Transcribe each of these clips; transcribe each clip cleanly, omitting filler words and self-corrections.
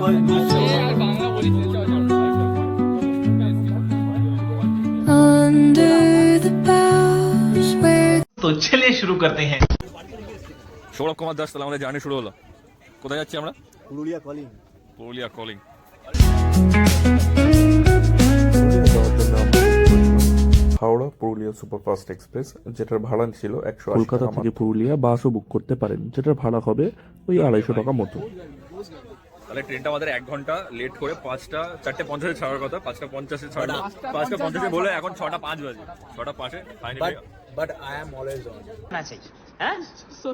तो चलिए शुरू करते हैं। সৌরভ কুমার দাস, তাহলে আমাদের জার্নি শুরু হলো। কোথায় যাচ্ছি আমরা? Purulia calling. Purulia calling. Howrah Purulia superfast express, যেটার ভাড়া ছিল 180 টাকা। কলকাতা থেকে পুরুলিয়া বাসও বুক করতে পারেন, যেটার ভাড়া হবে ওই 250 টাকা মতো। তাহলে ট্রেনটা আমাদের 1 ঘন্টা লেট করে 4:50 ছাড়ার কথা, 5:50 ছাড়লো। 5:50 বলে এখন 6:05 বাজে। 6:05 finally. But I am always on. ना चाहिए हैं?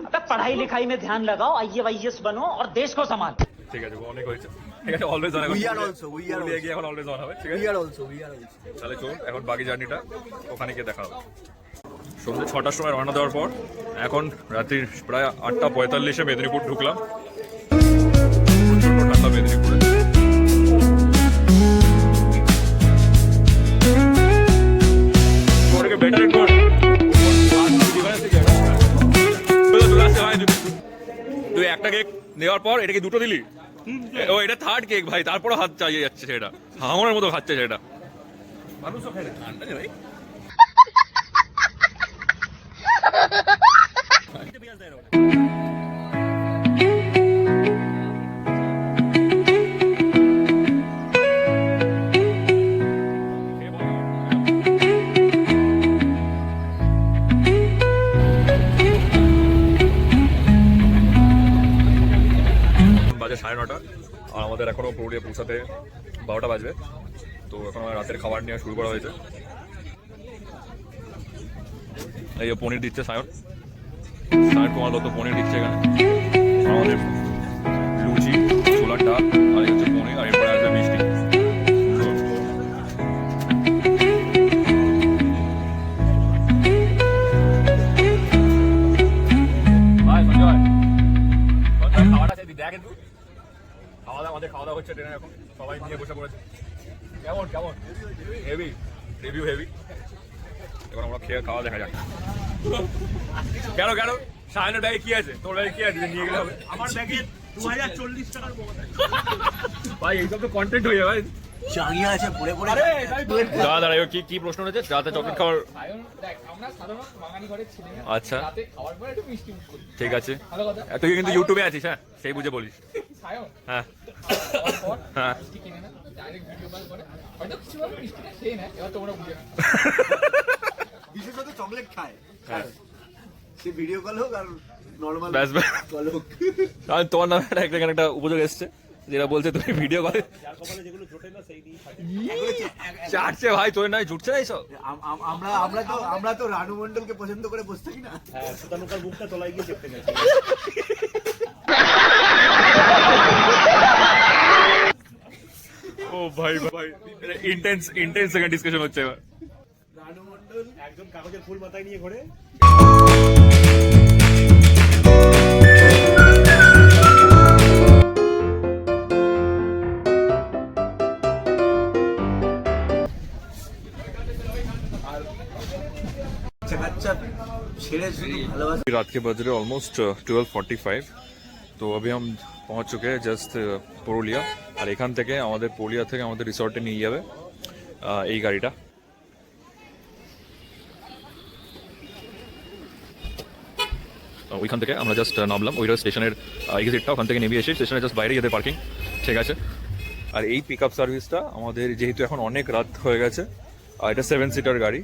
अबे पढ़ाई लिखाई में ध्यान लगाओ, आईएएस बनो और देश को संभालो। ঠিক আছে, অনেক হয়েছে। ঠিক আছে, always on. We are also. এখন অলওয়েজ অন হবে। ঠিক আছে, We are also. তাহলে চলুন এখন বাকি জার্নিটা ওখানে গিয়ে দেখা হবে। সন্ধ্যে 6টার সময় রওনা দেওয়ার পর এখন রাত্রির প্রায় 8:45 মেদিনীপুর ঢুকলাম। প্রচণ্ড ঠান্ডা মেদিনীপুরে। তুই একটা কেক নেওয়ার পর এটাকে দুটো দিলি? ও এটা থার্ড কেক ভাই, তারপরে হাত চাইয়ে যাচ্ছে সেটা, হাঙরের মতো খাচ্ছে সেটা। মানুষও খায় না, ঠান্ডা নেই ভাই। বাজে 9:30 আর আমাদের এখনো পুরুলিয়া পৌঁছাতে 12টা বাজবে। তো এখন রাতের খাবার নেওয়া শুরু করা হয়েছে। এই যে পনির দিচ্ছে সায়ন কুমার দত্ত, পনির দিচ্ছে এখানে। আমাদের লুচি, ছোলার ডাল, আর হচ্ছে পনির, আর এরপরে আসবে মিষ্টি। আমাদের খাওয়া দাওয়া হচ্ছে ট্রেনে, এখন সবাই নিয়ে বসে পড়েছে। কেমন হেভি রিভিউ হেভি। এবার আমরা খেয়ে খাওয়া দেখা যাক। কেন সায়নের ব্যাগে কি আছে? তোর ব্যাগে কি আছে নিয়ে গেলে হবে? আমার ব্যাগে 2040 টাকার ভাই, এইসব তো কন্টেন্ট হয়ে যাবে ভাই। চাঙিয়া আছে পড়ে পড়ে। দাদা কি প্রশ্ন রয়েছে? রাতে চকলেট খাওয়ার? আচ্ছা ঠিক আছে, তুই কিন্তু ইউটিউবে আছিস, হ্যাঁ সেই বুঝে বলিস। হ্যাঁ হ্যাঁ বিশেষত চকলেট খায়, সে ভিডিও কল হোক আর নরমাল কল হোক। কারণ তোমার নামে একটা উপযোগ এসছে, যেটা বলছে তুমি ভিডিও কলে চাটছে ভাই, তোর নয় জুটছে না এইসব। আমরা তো রানু মন্ডলকে পছন্দ করে বসে থাকি না। হ্যাঁ, সুতানুকার বুকটা তলায় গিয়ে চেপতে গেছে। ও ভাই ইন্টেন্স সেকেন্ড ডিসকাশন হচ্ছে এবার। রানু মন্ডল একজন কাগজের ফুল মাথায় নিয়ে ঘোরে। रात के बज रहे ऑलमोस्ट 12:45। তো अभी हम पहुंच चुके हैं जस्ट পুরুলিয়া। আর এখান থেকে আমাদের পুরুলিয়া থেকে আমাদের রিসর্টে নিয়ে যাবে এই গাড়িটা। ওইখান থেকে আমরা জাস্ট নামলাম, ওইটা স্টেশনের এক্সিটটা, ওখান থেকে নেমে এসে স্টেশনের জাস্ট বাইরে যেতে পার্কিং, ঠিক আছে। আর এই পিক আপ সার্ভিসটা আমাদের যেহেতু এখন অনেক রাত হয়ে গেছে, এটা 7 সিটার গাড়ি।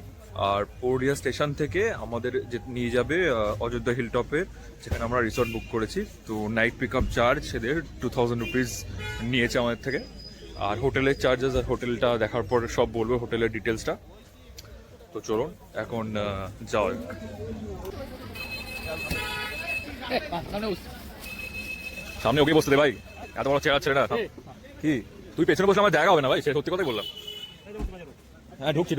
আর পুরুলিয়া স্টেশন থেকে আমাদের নিয়ে যাবে অযোধ্যা হিলটপের, যেখানে আমরা রিসর্ট বুক করেছি। তো নাইট পিক আপ চার্জ এদের 2000 রুপিস নিয়েছে আমাদের থেকে। আর হোটেলের চার্জেস আর হোটেলটা দেখার পর সব বলবো, হোটেলের ডিটেলসটা। তো চলুন এখন যাও। সামনে ওকে বসতে দে ভাই, এত বড় চেয়ার ছেলেটা। কি তুই পেছনে বসলে আমার জায়গা হবে না ভাই, সে সত্যি কথাই বললাম। হ্যাঁ ঢুকছি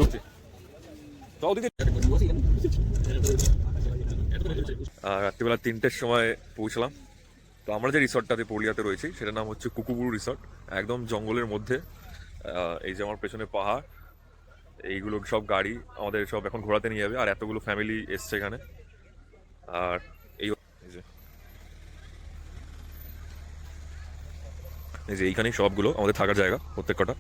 রাত্রিবেলা 3টের সময় পৌঁছলাম। তো আমরা যে রিসর্টটাতে পুরুলিয়াতে রয়েছি সেটার নাম হচ্ছে কুকুবুরু রিসর্ট, একদম জঙ্গলের মধ্যে। এই যে আমার পেছনে পাহাড়, এইগুলো সব গাড়ি আমাদের সব এখন ঘোরাতে নিয়ে যাবে। আর এতগুলো ফ্যামিলি এসছে এখানে। আর এই এই যে এইখানেই সবগুলো আমাদের থাকার জায়গা প্রত্যেক কটা,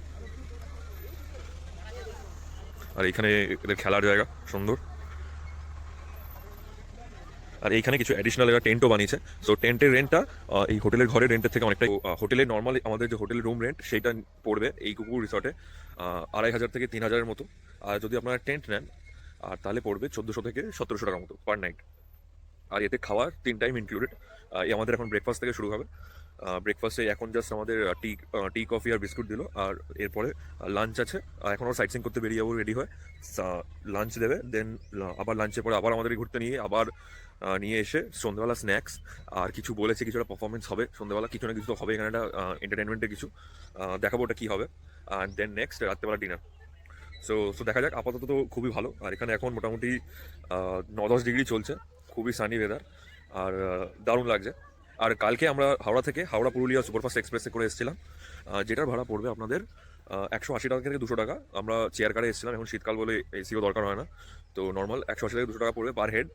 আর এইখানে এদের খেলার জায়গা সুন্দর। আর এইখানে কিছু অ্যাডিশনাল এরা টেন্টও বানিয়েছে। সো টেন্টের রেন্টটা এই হোটেলের ঘরের রেন্টের থেকে অনেকটাই, হোটেলের নর্মাল আমাদের যে হোটেলের রুম রেন্ট সেইটা পড়বে এই কুকুর রিসর্টে 2500 থেকে 3000-এর মতো। আর যদি আপনারা টেন্ট নেন আর তাহলে পড়বে 1400 থেকে 1700 টাকার মতো পার নাইট। আর এতে খাওয়ার 3 টাইম ইনক্লুডেড। এই আমাদের এখন ব্রেকফাস্ট থেকে শুরু হবে। ব্রেকফাস্টে এখন জাস্ট আমাদের টি কফি আর বিস্কুট দিল, আর এরপরে লাঞ্চ আছে। এখন ওর সাইট সিং করতে বেরিয়ে যাবো রেডি হয়, লাঞ্চ দেবে, দেন আবার লাঞ্চের পরে আবার আমাদের ঘুরতে নিয়ে আবার নিয়ে এসে সন্ধ্যাবেলা স্ন্যাক্স আর কিছু বলেছে কিছু একটা পারফরমেন্স হবে সন্ধ্যাবেলা, কিছু না কিছু তো হবে এখানে, একটা এন্টারটেনমেন্টের কিছু দেখাবো ওটা কী হবে। আর দেন নেক্সট রাত্রেবেলা ডিনার। সো দেখা যাক, আপাতত তো খুবই ভালো। আর এখানে এখন মোটামুটি 9-10 ডিগ্রি চলছে, খুবই সানি ওয়েদার, আর দারুণ লাগছে। আর কালকে আমরা হাওড়া পুরুলিয়া সুপারফাস্ট এক্সপ্রেসে করে এসেছিলাম, যেটার ভাড়া পড়বে আপনাদের 180 টাকা থেকে 200 টাকা। আমরা চেয়ার কারে এসেছিলাম, এখন শীতকাল বলে এসিও দরকার হয় না, তো নর্মাল 180 থেকে 200 টাকা পড়বে পার হেড।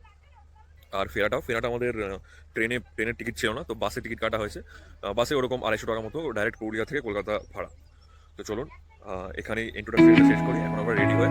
আর ফেরাটা আমাদের ট্রেনের টিকিট ছিল না, তো বাসে টিকিট কাটা হয়েছে। বাসে ওরকম 250 টাকা মতো ডাইরেক্ট পুরুলিয়া থেকে কলকাতা ভাড়া। তো চলুন এখানেই ইন্ট্রোডাকশনটা শেষ করি, এখন আমরা রেডি হয়ে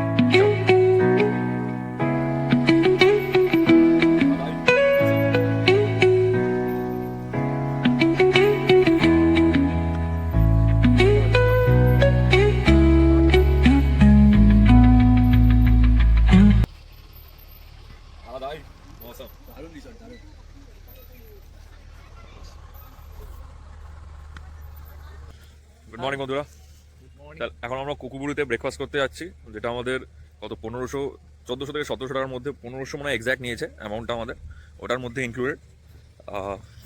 গুড মর্নিং বন্ধুরা। এখন আমরা কুকুবুরুতে ব্রেকফাস্ট করতে যাচ্ছি, যেটা আমাদের কত 1400 থেকে 1700 টাকার মধ্যে, 1500 মানে এক্স্যাক্ট নিয়েছে অ্যামাউন্টটা আমাদের, ওটার মধ্যে ইনক্লুডেড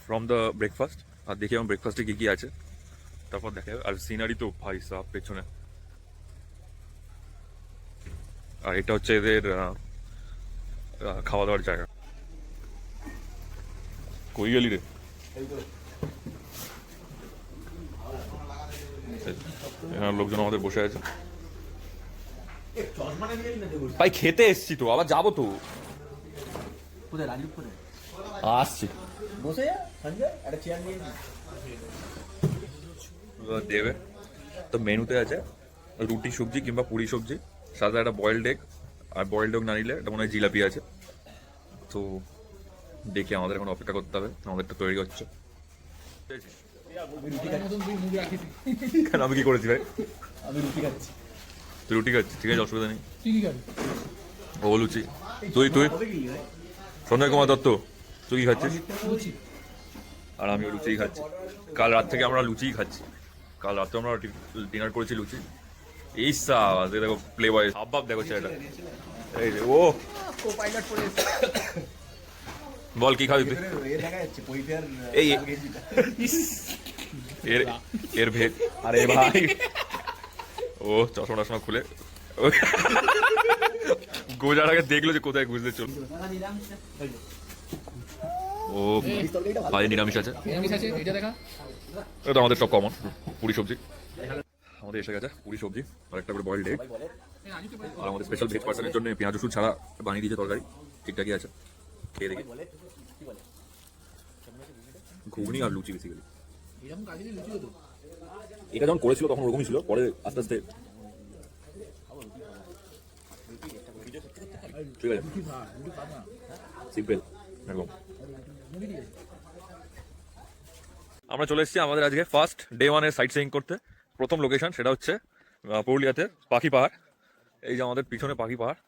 ফ্রম দ্য ব্রেকফাস্ট। আর দেখি আমার ব্রেকফাস্টে কী কী আছে, তারপর দেখা যাবে। আর সিনারি তো ভাই সাহ পেছনে। আর এটা হচ্ছে এদের খাওয়া দাওয়ার জায়গা। কই গেলি রে? এখানে লোকজন আমাদের বসে আছে। ভাই খেতে এসছি তো, আবার যাবো তো, আসছি। বসে যা সঞ্জয়, একটা চেয়ার নিয়ে দেবে। তো মেনুতে আছে রুটি সবজি কিংবা পুরি সবজি, সাথে একটা বয়েলড এগ, আর বয়েলড এগ না নিলে এটা মনে হয় জিলাপি আছে। তো দেখি, আমাদের এখন অপেক্ষা করতে হবে, আমাদেরটা তৈরি হচ্ছে। কেন আমি কি করেছি ভাই? আমি রুটি খাচ্ছি। তুই রুটি খাচ্ছিস, ঠিক আছে, অসুবিধা নেই। ও লুচি। তুই সঞ্জয় কুমার দত্ত, তুই কি খাচ্ছিস? আর আমি লুচিই খাচ্ছি। কাল রাত থেকে আমরা লুচিই খাচ্ছি। কাল রাতে আমরা ডিনার করেছি লুচি। এই দেখো প্লে বয় হাব দেখো ছেলেটা, এই যে ও বল কি খাবি তুই? এই এর ভেদ। আরে ভাই ও চশমা খুলে গোজার আগে দেখলো যে কোথায় গুজতে চল। ও ভাই নিরামিষ আছে, এটা আমাদের সব কমন। পুরি সবজি আমাদের এসে গেছে, পুরি সবজি আর একটা করে বয়েলড এগ। আর আমাদের স্পেশাল ভেজ পার্সনের জন্য পেঁয়াজ রসুন ছাড়া বানিয়ে দিয়েছে তরকারি, ঠিকঠাকই আছে। খেয়ে দেখি। ঘুগনি আর লুচি বেসিক্যালি এটা যখন করেছিল তখন ওরকমই ছিল, পরে আস্তে আস্তে ঠিক আছে, সিম্পল একদম। আমরা চলে এসেছি আমাদের আজকে ফার্স্ট ডে 1-এর সাইট সিইং করতে। প্রথম লোকেশন সেটা হচ্ছে পুরুলিয়াতে পাখি পাহাড়। এই যে আমাদের পিছনে পাখি পাহাড়,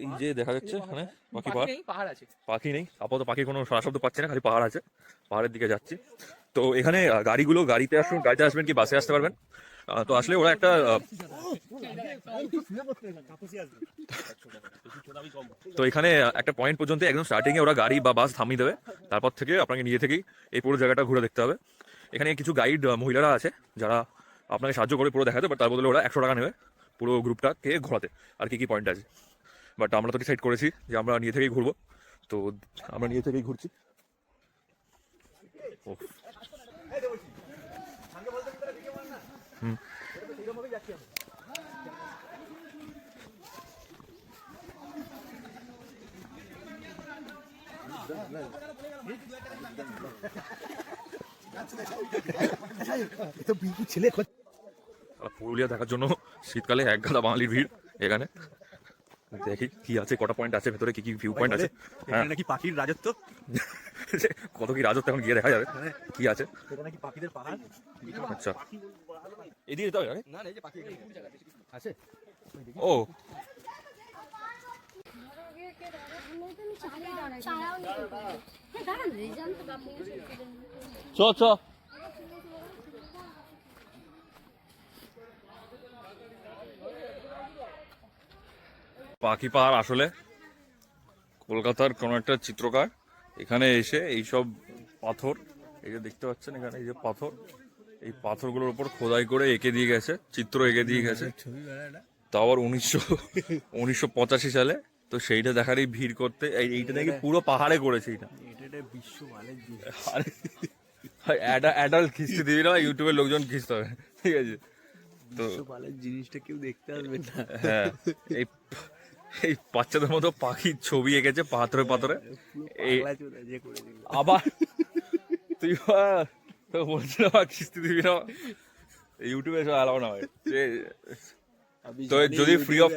এই যে দেখা যাচ্ছে এখানে পাখি পাহাড় আছে। পাখি নেই আপাতত, পাখি কোনো সারা শব্দ পাচ্ছে না, খালি পাহাড় আছে। পাহাড়ের দিকে যাচ্ছি। তো এখানে গাড়িতে আসবেন কি বাসে আসতে পারবেন। তো আসলে ওরা একটা তো এখানে একটা পয়েন্ট পর্যন্ত একদম স্টার্টিংয়ে ওরা গাড়ি বা বাস থামিয়ে দেবে, তারপর থেকে আপনাকে নিজে থেকেই এই পুরো জায়গাটা ঘুরে দেখতে হবে। এখানে কিছু গাইড মহিলারা আছে যারা আপনাকে সাহায্য করে পুরো দেখাতে, বাট তার বদলে ওরা 100 টাকা নেবে পুরো গ্রুপটাকে ঘোরাতে আর কি পয়েন্ট আছে। বাট আমরা তো ডিসাইড করেছি যে আমরা নিজে থেকেই ঘুরবো, তো আমরা নিজে থেকেই ঘুরছি। তো বিলকুল ছেলে আর পুরুলিয়া দেখার জন্য শীতকালে এক গাদা বাঙালির ভিড় এখানে। দেখি কি আছে, কটা পয়েন্ট আছে ভেতরে, কি কি ভিউ পয়েন্ট আছে। হ্যাঁ, নাকি পাখির রাজত্ব, কত কি রাজত্ব এখন গিয়ে দেখা যাবে কি আছে। এটা নাকি পাখিদের পাহাড়। আচ্ছা, এদিকে যেতে হবে আগে? না এই যে পাখি আছে। ও চ চ পাখি পাহাড় আসলে কলকাতার কোনো একটা চিত্রকার এখানে এসে এইসব পাথর, এই যে দেখতে পাচ্ছেন এখানে এই যে পাথর, এই পাথরগুলোর উপর খোদাই করে এঁকে দিয়ে গেছে, চিত্র এঁকে দিয়ে গেছে। তাও আবার 1985 সালে। তো সেইটা দেখারই ভিড় করতে, এইটা নাকি পুরো পাহাড়ে করেছে। এটা বিশ্ব ভালো অ্যাডাল্ট খিস্তি দিবি না, ইউটিউবের লোকজন খিস্তে হবে, ঠিক আছে? তো ভালো জিনিসটা কেউ দেখতে আসবে না। হ্যাঁ, এই বাচ্চাদের মতো পাখির ছবি এঁকেছে পাথরে পাথরে। আবার তুই তো বলছি না খিস্তি দিবি না, ইউটিউবে এসব অ্যালাউ না হয়। তো যদি ফ্রি অফ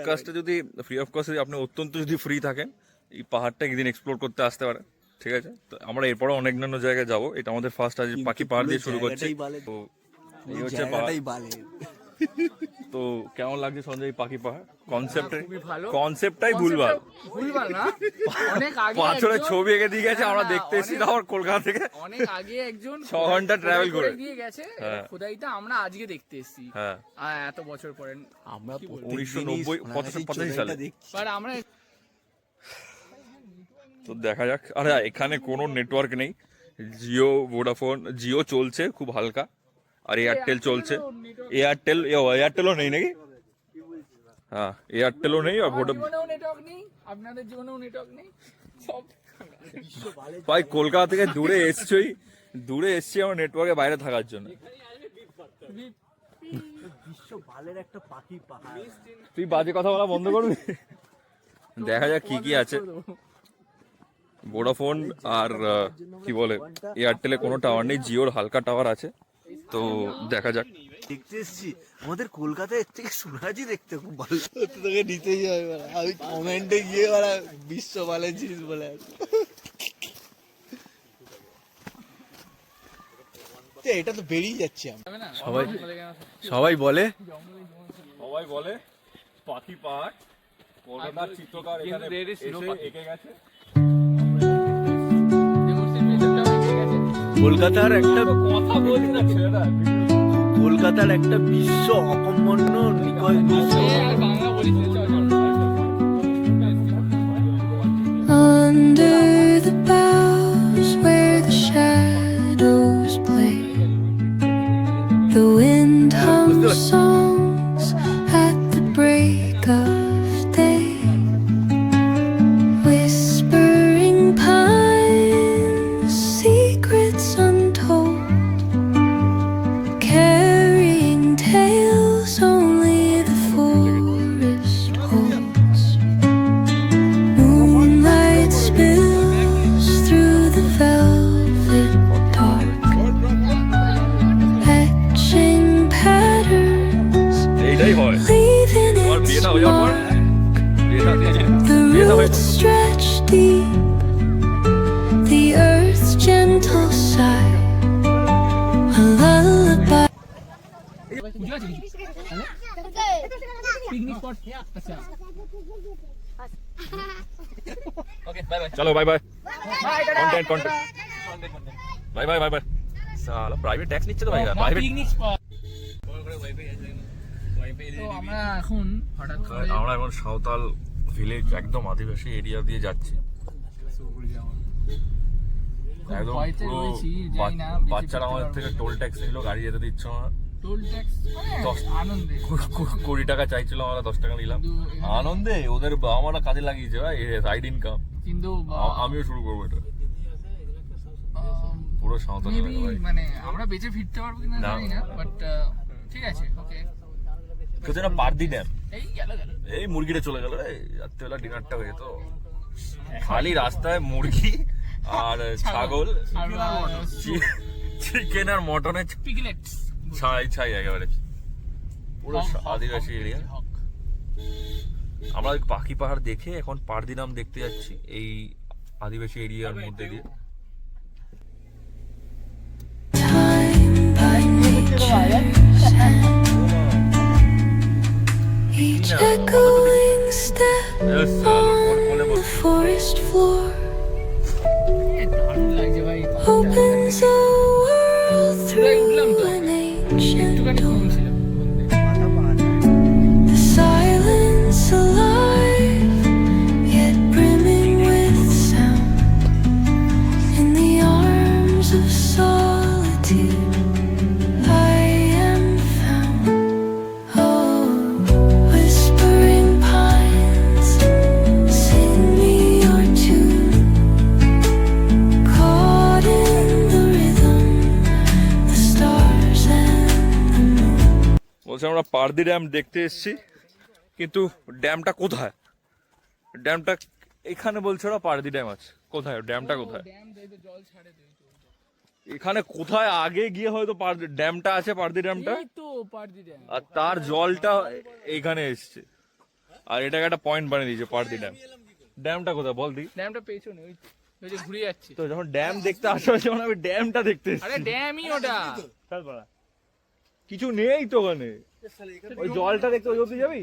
কস্টে আপনি অত্যন্ত যদি ফ্রি থাকেন, এই পাহাড়টা একদিন এক্সপ্লোর করতে আসতে পারে, ঠিক আছে? তো আমরা এরপরে অন্যান্য জায়গায় যাবো, এটা আমাদের ফার্স্ট আজ পাখি পাহাড় দিয়ে শুরু করছি। তো এই হচ্ছে পাহাড়। তো কেমন লাগছে সঞ্জয় পাখি পাহাড় কনসেপ্টটাই ভুলভাল না, অনেক আগে পাথরের ছবি এঁকে দিয়ে গেছে, আমরা দেখতে এসেছি আমার কলকাতা থেকে অনেক আগে একজন 6 ঘন্টা ট্রাভেল করে দিয়ে গেছে। খোদাইটা আমরা আজকে দেখতে এসেছি, হ্যাঁ, এত বছর পরে। আমরা 1985 সালে। বাট আমরা তো দেখা যাক। আরে এখানে কোনো নেটওয়ার্ক নেই, জিও ভোডাফোন, জিও চলছে খুব হালকা, আর এয়ারটেল চলছে। এয়ারটেলও নেই নাকি? হ্যাঁ, এয়ারটেলও নেই, আর ভোডাফোনেও নেটওয়ার্ক নেই, আপনাদের জীবনেও নেটওয়ার্ক নেই, সব। ভাই কলকাতা থেকে দূরে এসছি আমার নেটওয়ার্কের বাইরে থাকার জন্য। বিশ্ব ভালের একটা পাখি পাহাড়। তুই বাজে কথা বলা বন্ধ করবি? দেখা যাক কি কি আছে। ভোডাফোন আর কি বলে এয়ারটেলে কোনো টাওয়ার নেই, জিওর হালকা টাওয়ার আছে। তো দেখা যাক। দেখতে এসছি আমাদের কলকাতায়, এর থেকে সোনাঝি দেখতে খুব ভালো। তোকে নিতেই হবে, আমি কমেন্টে গিয়ে বিশ্ব ভালের জিনিস বলে এটা তো বেরিয়ে যাচ্ছে। সবাই বলে পাখি পাহাড় কলকাতার চিত্রকার এখানে এঁকে গেছে। কলকাতার একটা কথা বলছি না ছেলেরা, কলকাতার একটা বিশ্ব অকম্পন্য নিকট বিশ্ব। Under the boughs where the shadows play, the wind hums songs at the break of day, whispering pines, secrets untold, carrying tales only the forest holds. Moonlight spills through the velvet dark, etching patterns, এইটাই হয়। leaving তোমার its বিয়েটা হয়ে যাওয়ার পর mark. বিয়েটা The হয়ে roots stretch deep, the earth's gentle sigh, a lullaby. Picnic spot. আচ্ছা, চলো bye bye. Content bye bye. সালা প্রাইভেট ট্যাক্স নিচ্ছে তো ভাই, প্রাইভেট। Picnic spot. তো আমরা এখন হঠাৎ করে আমরা এখন সাঁওতাল ভিলেজ, একদম আদিবাসী এরিয়া দিয়ে যাচ্ছি। একদম ভয়তে পুরো রয়েছি, জানি না বেঁচে বাচ্চারা ফিরতে আমাদের পারবো। থেকে টোল ট্যাক্স নিল, গাড়ি যেতে দিচ্ছ না। টোল ট্যাক্স আনন্দে 20 টাকা চাইছিল, আমরা 10 টাকা নিলাম। আনন্দে ওদের আমরা কাজে লাগিয়েছে ভাই, সাইড ইনকাম। কিন্তু আমিও শুরু করবো এটা, পুরো সাঁওতাল মেবি ভাই। মানে আমরা বেঁচে ফিরতে পারবো কিনা না। জানি না, বাট ঠিক আছে, ওকে। কোথায় না পারদি ড্যাম, এই গেল এই মুরগিটা চলে গেল রে, রাত্রেবেলা ডিনারটা হয়ে যেত। খালি রাস্তায় মুরগি আর ছাগল, চিকেন আর মটনের পিগলেটস ছাই ছাই একেবারে পুরো আদিবাসী এরিয়া। আমরা পাখি পাহাড় দেখে এখন পারদিনাম দেখতে যাচ্ছি এই আদিবাসী এরিয়ার মধ্যে দিয়ে। Time by nature's hand. Each echoing step on the forest floor দারুণ লাগছে ভাই opens a world through an ancient একটুখানি door. কমছিল The silence alive, yet brimming with sound. In the arms of solitude, I am found. Oh, whispering pines, sing me your tune. Caught in the rhythm, the stars and the moon. বলছে আমরা পারদি dam দেখতে এসেছি, কিন্তু ড্যামটা কোথায়? ড্যামটা এখানে বলছে ওরা পারদি dam আছে, কোথায় ড্যামটা কোথায়? ড্যাম দেই তো জল ছাড়ে দেই তো এখানে কোথায় আগে গিয়ে হয়তো ড্যামটা আছে, পারদি ড্যামটা, এই তো পারদি ড্যাম আর তার জলটা এইখানে এসছে, আর এটাকে একটা পয়েন্ট বানিয়ে দিয়েছে পারদি ড্যাম। ড্যামটা কোথায় বল দি? ড্যামটা পেছনে ওই তো, ওই যে ঘুরে যাচ্ছে তো যখন ড্যাম দেখতে আসা হয়েছে মানে আমি ড্যামটা দেখতে আরে এসেছি। ড্যামই ওটা চল পাড়া। কিছু নেই তো ওখানে, ওই জলটা দেখতে ওই অব্দি যাবি?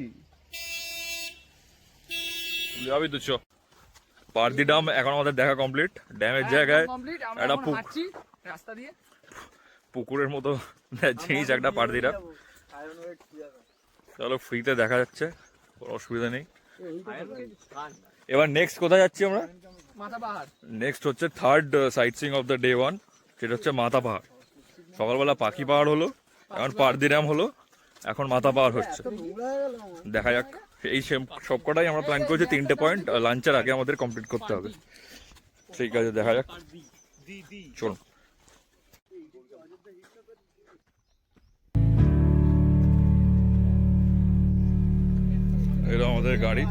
যাবি তো চ। পারদি ড্যাম এখন আমাদের দেখা কমপ্লিট। ড্যামের জায়গায় কমপ্লিট আমরা একটা এখন হাঁটছি রাস্তা দিয়ে পুকুরের মতো জিনিস একটা পারদি ড্যাম। চলো ফ্রিতে দেখা যাচ্ছে, কোনো অসুবিধা নেই। এবার নেক্সট কোথায় যাচ্ছি আমরা? মাথা পাহাড় নেক্সট হচ্ছে third site seeing of the day 1, সেটা হচ্ছে মাথা পাহাড়। সকালবেলা পাখি পাহাড় হলো, এখন পারদি ড্যাম হলো, এখন মাথা পাহাড় হচ্ছে। দেখা যাক, এই সবকটাই আমরা প্ল্যান করেছি 3টে পয়েন্ট লাঞ্চের আগে আমাদের কমপ্লিট করতে হবে। ঠিক আছে, দেখা যাক, চলুন। এটা আমাদের গাড়ি।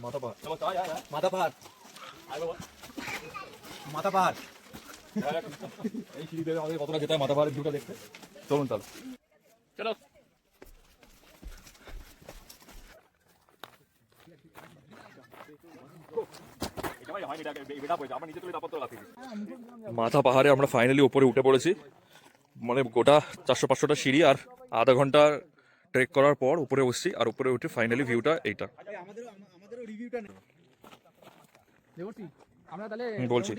মাথা পাহাড় মাথা পাহাড় মাথা পাহাড় এই সিঁড়ি দিয়ে আমাদের কতটা যেতে হয় মাথা পাহাড়ের ভিউটা দেখতে। চলুন তাহলে চলো মাথা পাহাড়ে আমরা ফাইনালি উপরে উঠে পড়েছি। মানে গোটা 400-500টা সিঁড়ি আর আধা ঘন্টা ট্রেক করার পর উপরে বসছি, আর উপরে উঠে ফাইনালি ভিউটা এইটা। দেবটি আমরা তাহলে বলছি।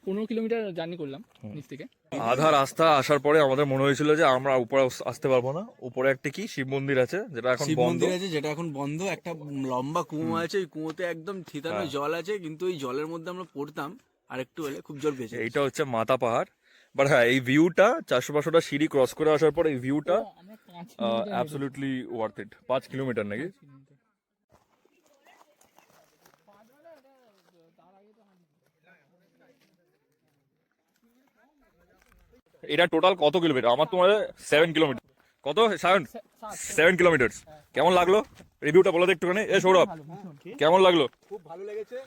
15 কিলোমিটার জার্নি করলাম নিচ থেকে। আধা রাস্তা আসার পরে আমাদের মনে হয়েছিল যে আমরা উপরে আসতে পারবো না। উপরে একটা কি শিব মন্দির আছে, যেটা এখন শিব বন্ধ। মন্দির আছে যেটা এখন বন্ধ। একটা লম্বা কুয়ো আছে, ওই কুয়োতে একদম থিতানো জল আছে, কিন্তু ওই জলের মধ্যে আমরা পড়তাম আর একটু হলে খুব জোর পেয়েছে। এইটা হচ্ছে মাথা পাহাড়। বাট হ্যাঁ, এই ভিউটা 400-500টা সিঁড়ি ক্রস করে আসার পর এই ভিউটা আমরা 5 kilometre absolutely worth it. 5 kilometre নাকি? এটা টোটাল কত কিলোমিটার? আমার তোমার 7 কিলোমিটার। কত? 7 কিলোমিটার। কেমন লাগলো? রিভিউটা বলো তো একটুখানি। এ সৌরভ, কেমন লাগলো? খুব ভালো লেগেছে।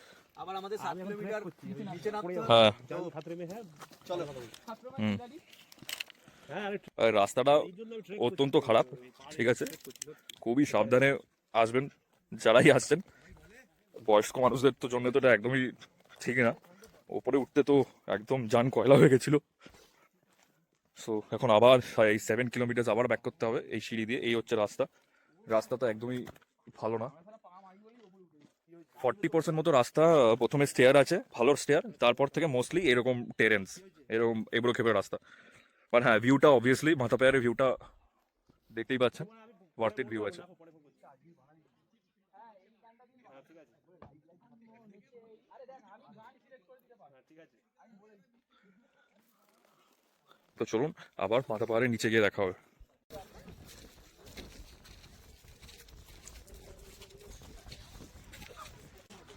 আবার আমাদের 7 কিলোমিটার নিচে নামতে হবে। হ্যাঁ, চলো আর রাস্তাটা অত্যন্ত খারাপ, ঠিক আছে? খুবই সাবধানে আসবেন যারাই আসছেন। বয়স্ক মানুষদের তো জন্য তো এটা একদমই ঠিক না। ওপরে উঠতে তো একদম জান কয়লা হয়ে গেছিল। সো এখন আবার এই 7 কিলোমিটার আবার ব্যাক করতে হবে এই সিঁড়ি দিয়ে। এই হচ্ছে রাস্তা। রাস্তা তো একদমই ভালো না। 40% মতো রাস্তা প্রথমে স্টেয়ার আছে, ভালো স্টেয়ার, তারপর থেকে মোস্টলি এরকম টেরেন্স, এরকম এবড়ো খেপড়ো রাস্তা। বাট হ্যাঁ, ভিউটা অবভিয়াসলি মাথা পাহাড়ের ভিউটা দেখতেই পাচ্ছেন, ওয়ার্থ ইট ভিউ আছে। তো চলুন আবার মাথা পাহাড়ের নিচে গিয়ে দেখা হবে।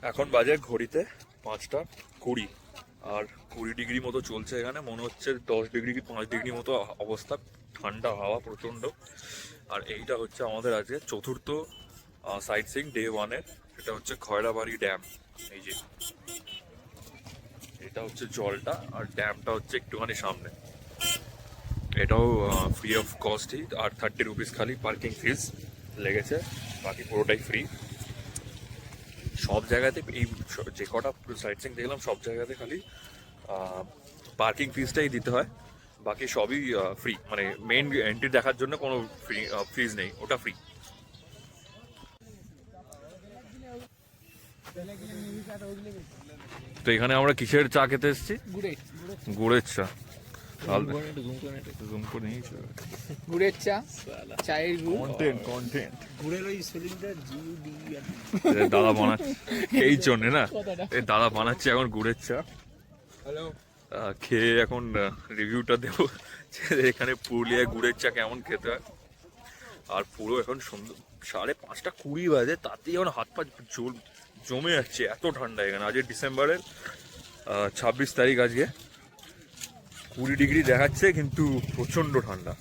এখন বাজে ঘড়িতে 5:20 আর 20 ডিগ্রি মতো চলছে এখানে, মনে হচ্ছে 10 ডিগ্রি কি 5 ডিগ্রি মতো অবস্থা, ঠান্ডা হাওয়া প্রচণ্ড। আর এইটা হচ্ছে আমাদের আজকে চতুর্থ সাইট সিইং ডে 1-এর, সেটা হচ্ছে খয়রাবাড়ি ড্যাম। এই যে এটা হচ্ছে জলটা, আর ড্যামটা হচ্ছে একটুখানি সামনে। এটাও ফ্রি অফ কস্টই, আর 30 রুপিস খালি পার্কিং ফিস লেগেছে, বাকি পুরোটাই ফ্রি। সব জায়গাতে এই যে কটা সাইট সিইং দেখলাম সব জায়গাতে খালি পার্কিং ফিসটাই দিতে হয়, বাকি সবই ফ্রি। মানে মেইন এন্ট্রি দেখার জন্য কোনো ফিজ নেই, ওটা ফ্রি। তো এখানে আমরা কিসের চা খেতে এসেছি? গুড়ের চা। জুম করে নিয়েছি। গুড়ের চা, চায়ের গুড়, কন্টেন্ট ঘুরের ওই স্পেলিংটা GUDE। দাদা বানাচ্ছে এই জন্য না, এই দাদা বানাচ্ছে এখন গুড়ের চা। খেয়ে এখন রিভিউটা দেবো যে এখানে পুরুলিয়ায় গুড়ের চা কেমন খেতে হয়। আর পুরো এখন সুন্দর 5:20 বাজে, তাতেই এখন হাত পা জমে যাচ্ছে, এত ঠান্ডা এখানে। আজকে ডিসেম্বরের 26 তারিখ, আজকে 20 ডিগ্রি দেখাচ্ছে, কিন্তু প্রচন্ড ঠান্ডা।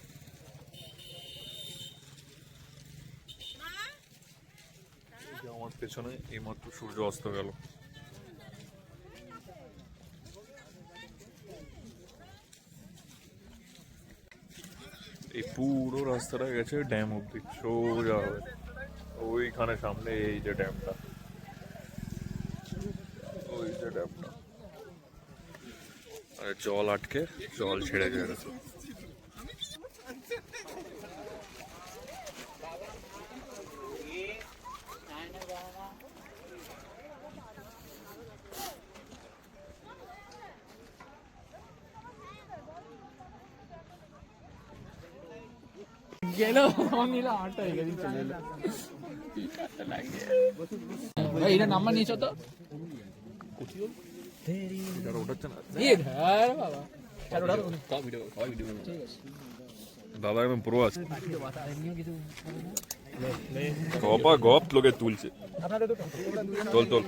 আমার পেছনে এইমাত্র সূর্য অস্ত গেল। এই পুরো রাস্তাটা গেছে ড্যাম অব্দি, সোজা হবে ওইখানে সামনে। এই যে ড্যামটা, ওই যে ড্যামটা, আর জল আটকে জল ছেড়ে যায়। গেল নিল 8 হয়ে গেছে, চলে এলো। ভাই এটা নাম্বার নিয়েছো তো? বাবা এবং প্রো আছে, গপা গপ লোকে তুলছে। তোল তোল।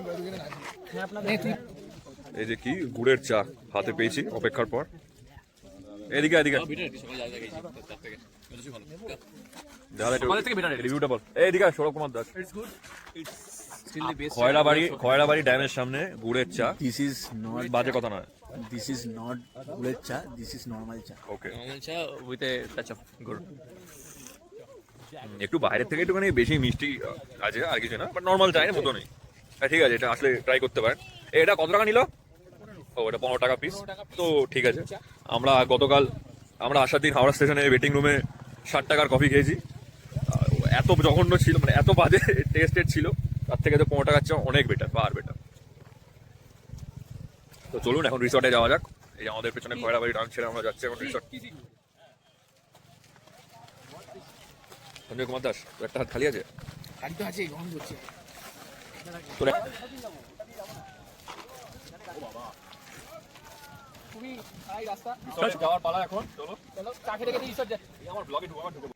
এই যে কি গুড়ের চা হাতে পেয়েছি অপেক্ষার পর। এদিকে এদিকে রিভিউটা বল। এইদিকে সৌরভ কুমার দাস। খয়রাবাড়ি ড্যামের সামনে গুড়ের চা। দিস ইজ নট বাজে কথা নয়, দিস ইজ নট গুড়ের চা, দিস ইজ নর্মাল চা। ওকে, নর্মাল চা উইথ এ টাচ অফ গুড়। একটু বাইরের থেকে একটুখানি বেশি মিষ্টি আছে, আর কিছু না, বাট নর্মাল চায়ের মতো নেই। ঠিক আছে, এটা আসলে ট্রাই করতে পারেন। এটা কত টাকা নিল? ও এটা 15 টাকা পিস। তো ঠিক আছে, আমরা গতকাল আসার দিন হাওড়া স্টেশনে ওয়েটিং রুমে 60 টাকার কফি খেয়েছি। এত জঘন্য ছিল, মানে এত বাজে টেস্টেড ছিল, তার থেকে তো 15 টাকার চা অনেক বেটার, বার বেটার। তো চলুন এখন রিসর্টে যাওয়া যাক। এই আমাদের পেছনে খয়রাবাড়ি ডাক ছেড়ে আমরা যাচ্ছি এখন রিসর্ট। সঞ্জয় কুমার দাস, একটা হাত খালি আছে? গাড়ি তো আছে, গরম করছে। খুবই হাই রাস্তা, যাওয়ার পালা এখন। চলো চলো চা খেতে খেতে রিসর্ট যাচ্ছি। আমার ব্লগে ঢুকবো।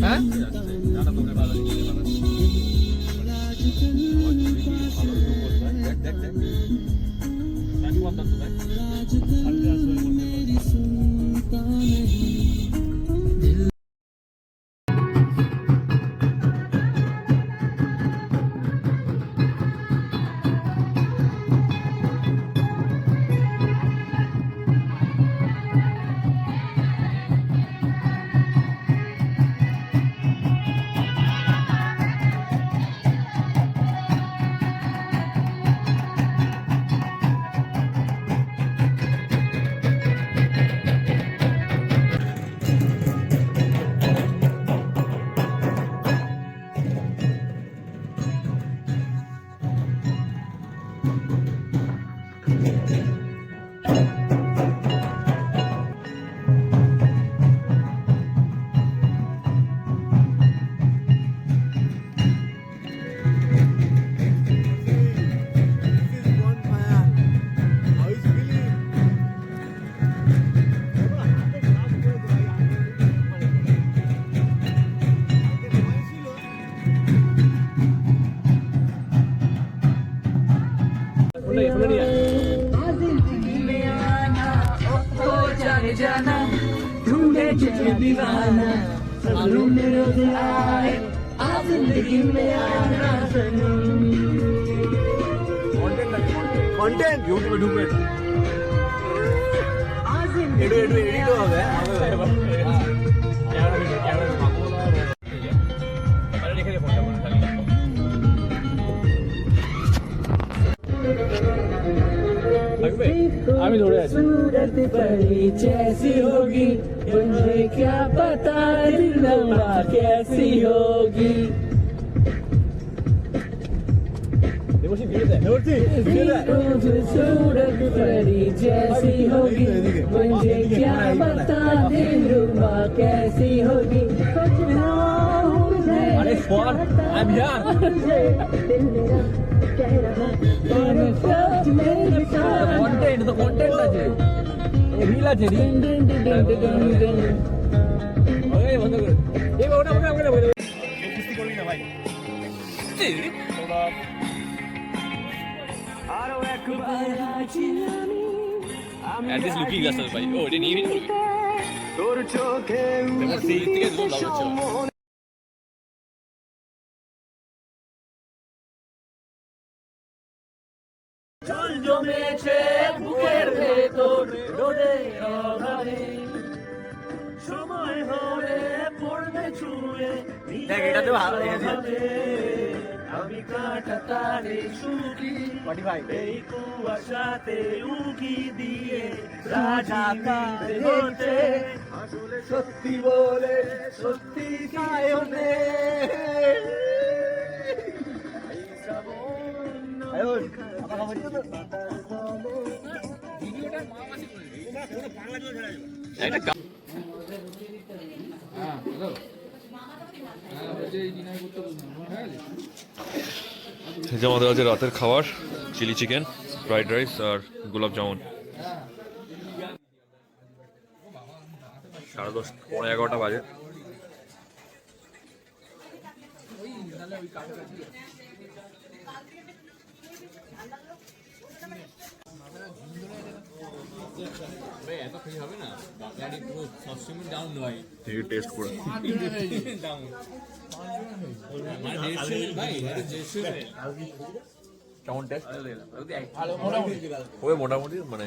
হ্যাঁ जाना ढूंढे तुझे दीवाना मालूम रोज आए आ जिंदगी में आना सनम কন্টেন্ট ইউটিউবে ঢুকবে এডু এডিট হবে আমি ধরে আছি सूरत बड़ी जैसी होगी मुझे क्या पता दिलवा कैसी होगी सूरत बड़ी जैसी होगी मुझे क्या पता दिलवा कैसी होगी अरे स्वाद I'm here content the content আছে রিল আছে রিল ওই বন্ধ করে এই ওটা কিস্তি করবি না ভাই আরো একবার আছি আমি At least looking glass ভাই ও এটা নিয়ে নিবি তোর চোখে সেই থেকে দুটো লাভ হচ্ছে চুল জমেছে বুকের ভেতর রোদের অভাবে সময় হলে পড়বে ছুঁয়ে দেখ এটাতে ভালো লেগেছে আমি কাটাতারে সুখী এই কুয়াশাতে উকি দিয়ে রাজাকার হতে আসলে সত্যি বলে সত্যি কায়নে এই যে আমাদের আছে রাতের খাবার চিলি চিকেন ফ্রাইড রাইস আর গোলাপ জামুন 10:30 পৌনে 11টা বাজে এত ফ্রি হবে না গাড়ি পুরো সবসময় ডাউন হয় এই টেস্ট করে ডাউন মানে ভাই কেমন টেস্ট মোটামুটি মানে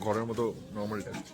ঘরের মতো নর্মাল টেস্ট